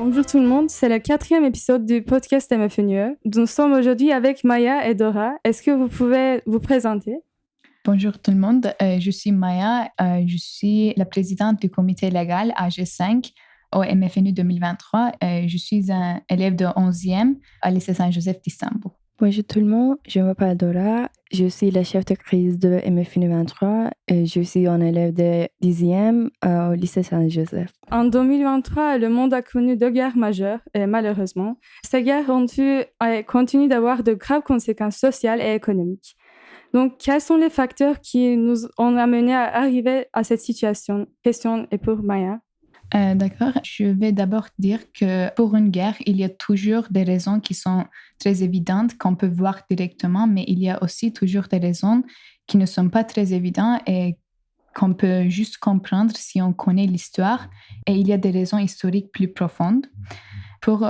Bonjour tout le monde, c'est le 4e épisode du podcast MFNUE. Nous sommes aujourd'hui avec Maya et Dora. Est-ce que vous pouvez vous présenter? Bonjour tout le monde, je suis Maya, je suis la présidente du comité légal AG5 au MFNU 2023. Je suis un élève de 11e à lycée Saint-Joseph d'Istanbul. Bonjour tout le monde, je m'appelle Dora, je suis la chef de crise de MFNU 23 et je suis un élève de 10e au lycée Saint-Joseph. En 2023, le monde a connu 2 guerres majeures et malheureusement, ces guerres continuent d'avoir de graves conséquences sociales et économiques. Donc, quels sont les facteurs qui nous ont amenés à arriver à cette situation? Question est pour Maya. D'accord, je vais d'abord dire que pour une guerre, il y a toujours des raisons qui sont très évidentes qu'on peut voir directement, mais il y a aussi toujours des raisons qui ne sont pas très évidentes et qu'on peut juste comprendre si on connaît l'histoire. Et il y a des raisons historiques plus profondes. Pour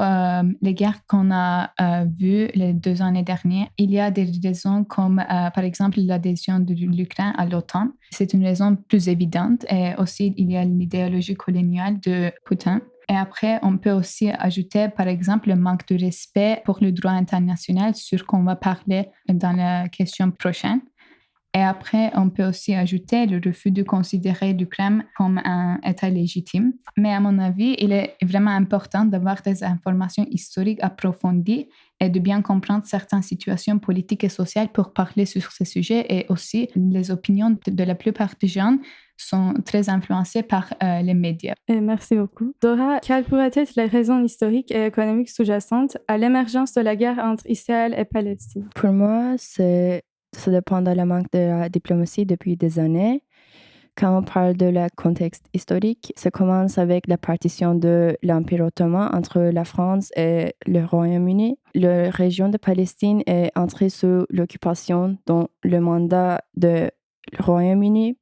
les guerres qu'on a vues les 2 années dernières, il y a des raisons comme, par exemple, l'adhésion de l'Ukraine à l'OTAN. C'est une raison plus évidente. Et aussi, il y a l'idéologie coloniale de Poutine. Et après, on peut aussi ajouter, par exemple, le manque de respect pour le droit international, sur qu'on va parler dans la question prochaine. Et après, on peut aussi ajouter le refus de considérer l'Ukraine comme un État légitime. Mais à mon avis, il est vraiment important d'avoir des informations historiques approfondies et de bien comprendre certaines situations politiques et sociales pour parler sur ces sujets. Et aussi, les opinions de la plupart des gens sont très influencées par les médias. Et merci beaucoup. Dora, quelles pourraient être les raisons historiques et économiques sous-jacentes à l'émergence de la guerre entre Israël et Palestine? Pour moi, ça dépend de la manque de la diplomatie depuis des années. Quand on parle de le contexte historique, ça commence avec la partition de l'Empire ottoman entre la France et le Royaume-Uni. La région de Palestine est entrée sous l'occupation dans le mandat du Royaume-Uni.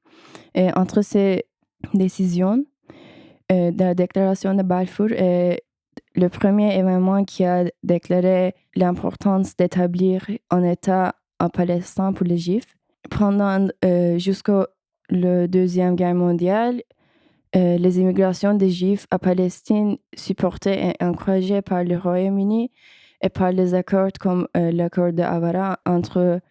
Et entre ces décisions, la déclaration de Balfour est le premier événement qui a déclaré l'importance d'établir un État en Palestine pour les Juifs. Pendant jusqu'au la Deuxième Guerre mondiale, les immigrations des Juifs à Palestine supportées et encouragées par le Royaume-Uni et par les accords comme l'accord de Havara entre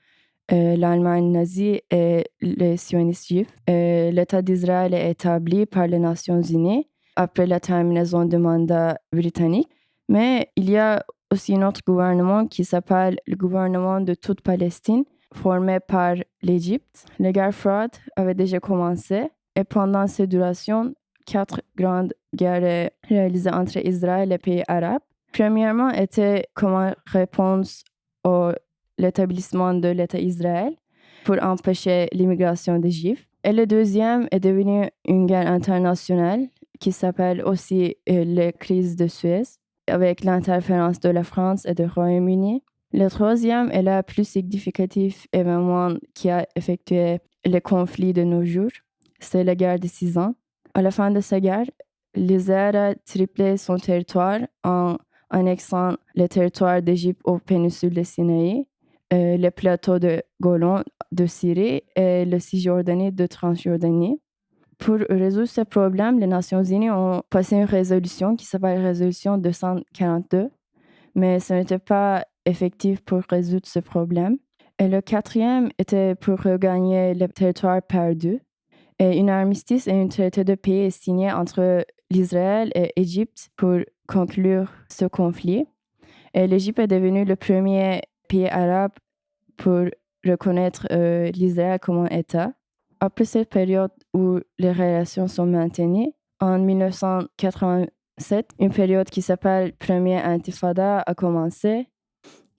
l'Allemagne nazie et les sionistes juifs. L'État d'Israël est établi par les Nations unies après la terminaison du mandat britannique. Mais il y a aussi un autre gouvernement qui s'appelle le gouvernement de toute Palestine, formé par l'Égypte. La guerre froide avait déjà commencé et pendant cette duration, 4 grandes guerres réalisées entre Israël et les pays arabes. Premièrement, était comme réponse à l'établissement de l'État d'Israël pour empêcher l'immigration des Juifs. Et le deuxième est devenu une guerre internationale qui s'appelle aussi la crise de Suez, avec l'interférence de la France et du Royaume-Uni. Le troisième est le plus significatif événement qui a effectué le conflit de nos jours. C'est la guerre de 6 ans. À la fin de cette guerre, l'Israël a triplé son territoire en annexant le territoire d'Égypte aux péninsules de Sinaï, le plateau de Golan de Syrie et le Cisjordanie de Transjordanie. Pour résoudre ce problème, les Nations unies ont passé une résolution qui s'appelle Résolution 242, mais ce n'était pas effectif pour résoudre ce problème. Et le quatrième était pour regagner le territoire perdu. Et une armistice et un traité de paix est signé entre l'Israël et l'Égypte pour conclure ce conflit. Et l'Égypte est devenue le premier pays arabe pour reconnaître l'Israël comme un État. Après cette période où les relations sont maintenues, en 1987, une période qui s'appelle Première Intifada a commencé.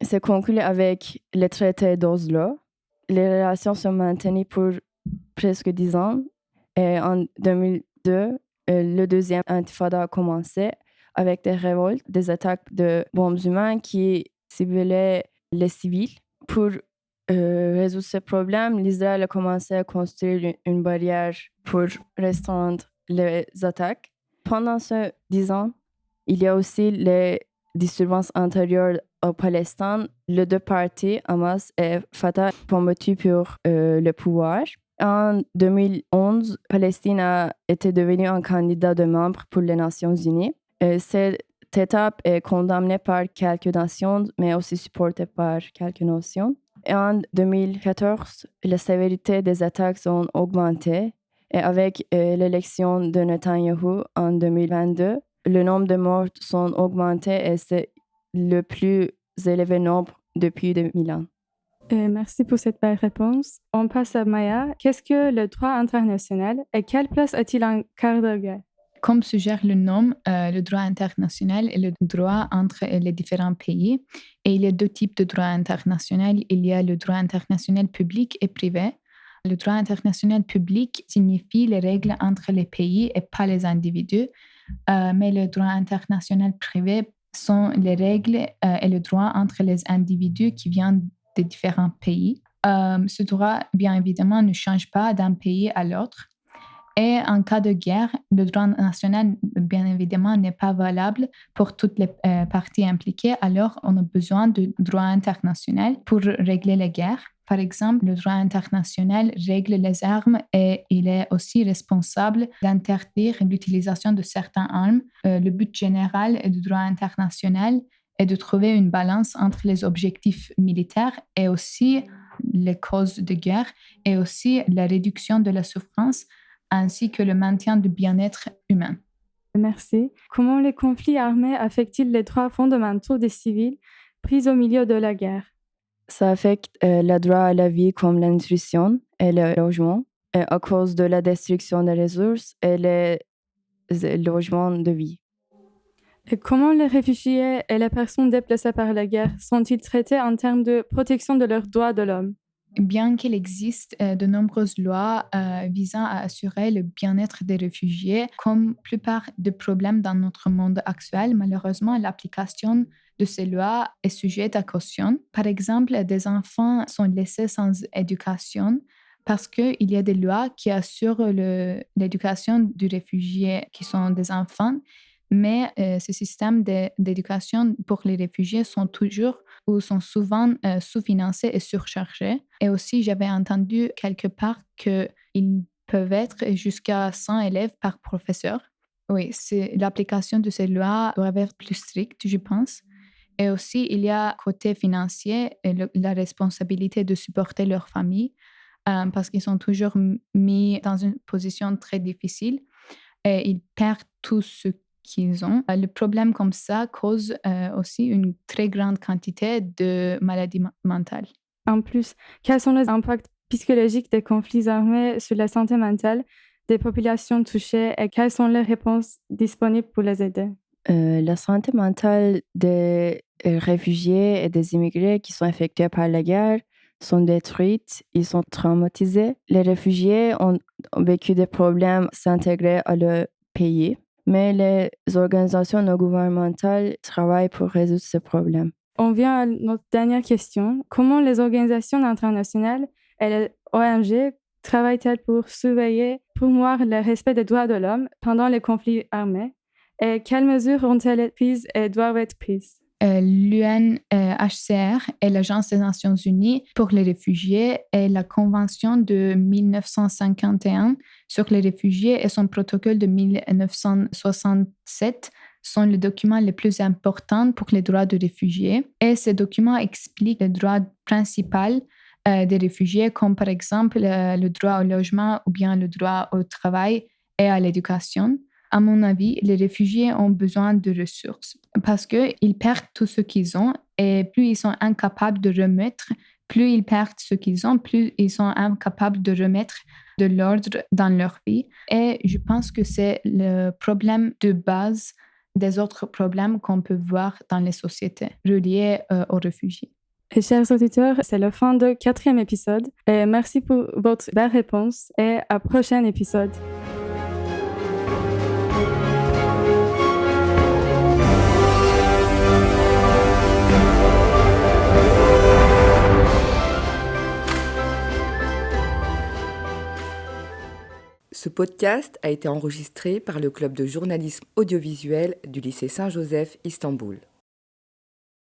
C'est conclu avec le traité d'Oslo. Les relations sont maintenues pour presque 10 ans. Et en 2002, le deuxième Intifada a commencé avec des révoltes, des attaques de bombes humaines qui ciblaient les civils. Pour résoudre ce problème, l'Israël a commencé à construire une barrière pour restreindre les attaques. Pendant ces 10 ans, il y a aussi les disturbances intérieures au Palestine. Les deux partis, Hamas et Fatah, ont battu pour le pouvoir. En 2011, Palestine a été devenue un candidat de membre pour les Nations Unies. Cette Cette étape est condamnée par quelques nations, mais aussi supportée par quelques nations. Et en 2014, la sévérité des attaques ont augmenté. Et avec l'élection de Netanyahou en 2022, le nombre de morts sont augmenté et c'est le plus élevé nombre depuis 2000 ans. Merci pour cette belle réponse. On passe à Maya. Qu'est-ce que le droit international et quelle place a-t-il en cas de guerre? Comme suggère le nom, le droit international est le droit entre les différents pays. Et il y a deux types de droit international. Il y a le droit international public et privé. Le droit international public signifie les règles entre les pays et pas les individus. Mais le droit international privé sont les règles et le droit entre les individus qui viennent des différents pays. Ce droit, bien évidemment, ne change pas d'un pays à l'autre. Et en cas de guerre, le droit national, bien évidemment, n'est pas valable pour toutes les parties impliquées. Alors, on a besoin de droit international pour régler les guerres. Par exemple, le droit international règle les armes et il est aussi responsable d'interdire l'utilisation de certaines armes. Le but général du droit international est de trouver une balance entre les objectifs militaires et aussi les causes de guerre et aussi la réduction de la souffrance ainsi que le maintien du bien-être humain. Merci. Comment les conflits armés affectent-ils les droits fondamentaux des civils pris au milieu de la guerre? Ça affecte le droit à la vie comme la nutrition et le logement à cause de la destruction des ressources et les logements de vie. Et comment les réfugiés et les personnes déplacées par la guerre sont-ils traités en termes de protection de leurs droits de l'homme? Bien qu'il existe de nombreuses lois visant à assurer le bien-être des réfugiés, comme la plupart des problèmes dans notre monde actuel, malheureusement, l'application de ces lois est sujette à caution. Par exemple, des enfants sont laissés sans éducation parce qu'il y a des lois qui assurent l'éducation du réfugié qui sont des enfants, mais ces systèmes d'éducation pour les réfugiés sont toujours ou sont souvent sous-financés et surchargés. Et aussi, j'avais entendu quelque part qu'ils peuvent être jusqu'à 100 élèves par professeur. Oui, l'application de ces lois doit être plus stricte, je pense. Et aussi, il y a côté financier et la responsabilité de supporter leur famille parce qu'ils sont toujours mis dans une position très difficile et ils perdent tout ce qu'ils ont. Le problème comme ça cause aussi une très grande quantité de maladies mentales. En plus, quels sont les impacts psychologiques des conflits armés sur la santé mentale des populations touchées et quelles sont les réponses disponibles pour les aider? La santé mentale des réfugiés et des immigrés qui sont affectés par la guerre sont détruites, ils sont traumatisés. Les réfugiés ont vécu des problèmes à s'intégrer à leur pays, mais les organisations non gouvernementales travaillent pour résoudre ces problèmes. On vient à notre dernière question. Comment les organisations internationales et les ONG travaillent-elles pour surveiller, promouvoir le respect des droits de l'homme pendant les conflits armés? Et quelles mesures ont-elles été prises et doivent être prises? L'UNHCR est l'Agence des Nations Unies pour les réfugiés et la Convention de 1951 sur les réfugiés et son protocole de 1967 sont les documents les plus importants pour les droits des réfugiés. Et ces documents expliquent les droits principaux des réfugiés, comme par exemple le droit au logement ou bien le droit au travail et à l'éducation. À mon avis, les réfugiés ont besoin de ressources parce qu'ils perdent tout ce qu'ils ont et plus ils sont incapables de remettre, plus ils perdent ce qu'ils ont, plus ils sont incapables de remettre de l'ordre dans leur vie. Et je pense que c'est le problème de base des autres problèmes qu'on peut voir dans les sociétés reliés aux réfugiés. Et chers auditeurs, c'est la fin du 4e épisode. Et merci pour votre belle réponse et à prochain épisode. Ce podcast a été enregistré par le club de journalisme audiovisuel du lycée Saint-Joseph Istanbul.